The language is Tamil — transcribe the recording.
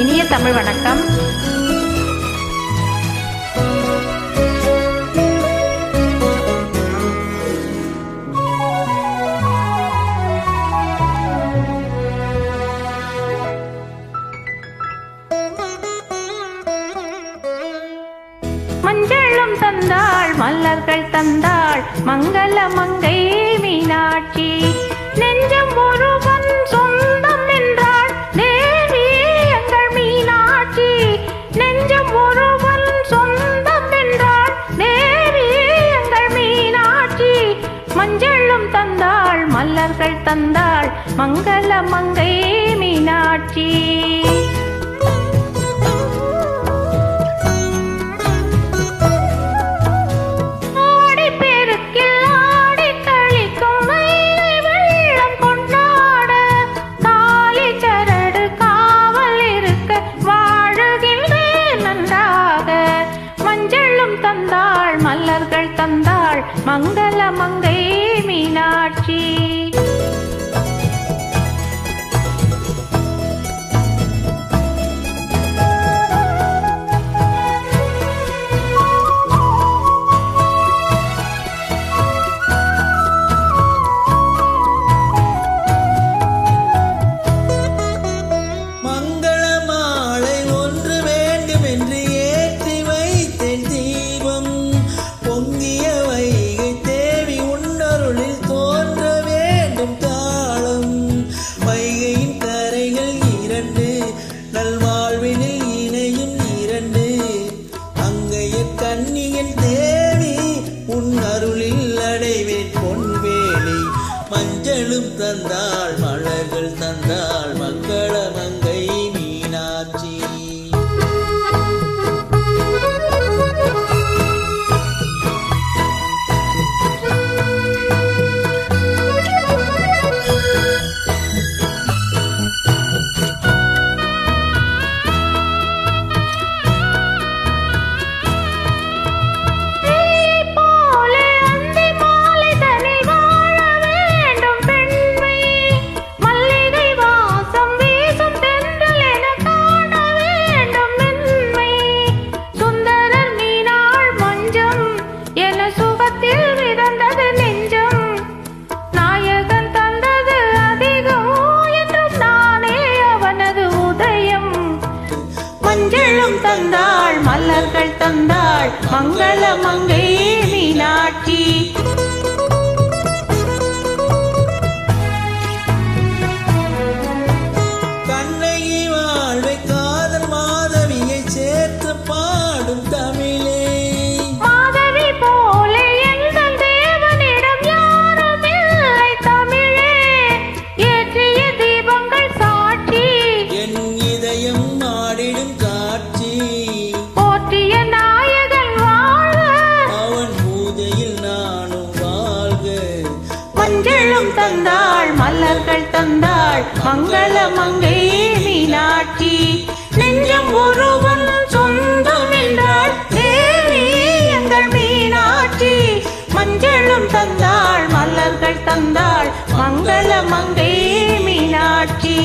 இனிய தமிழ் வணக்கம். மஞ்சளும் தந்தாள் மலர்கள் தந்தாள் மங்கள மங்கை மீனாட்சி. நெஞ்சம் ஒருவன் சொந்தம் என்றாள் தேவி எங்கள் மீனாட்சி. நெஞ்சம் ஒருவன் சொந்தம் என்றாள் தேவி எங்கள் மீனாட்சி. மஞ்சளும் தந்தாள் மலர்கள் தந்தாள் மங்கள மங்கை மீனாட்சி. மலர்கள் தந்தாள் மங்கள மங்கை மீனாட்சி. கண்ணியன் தேவி உன் அருளில் அடைவேன் பொன்வேலி. மஞ்சளும் தந்தாள் மலர்கள் தந்தாள் மங்கள மங்கை மீனாட்சி. மஞ்சளும் தந்தாள் மலர்கள் தந்தாள் மங்கள மங்கை மீனாட்சி. கண்ணகி வாழ்வை காதல் மாதவியை சேர்த்து பாடும் தமிழே. மாதவி போல எங்கள் தேவனிடம் யாரும் இல்லை தமிழே. ஏற்றிய தீபங்கள் சாட்சி என் இதயம் ஆடிடும் காட்சி. போற்றிய நாயகன் வாழ்க அவன் பூஜையில் நானும் வாழ்க. மஞ்சளும் தந்தாள் மலர்கள் தந்தாள் மங்கள மங்கை மீனாட்சி. நெஞ்சம் ஒருவன் சொந்தம் என்றாள் தேவி எங்கள் மீனாட்சி. மஞ்சளும் தந்தாள் மலர்கள் தந்தாள் மங்கள மங்கை மீனாட்சி.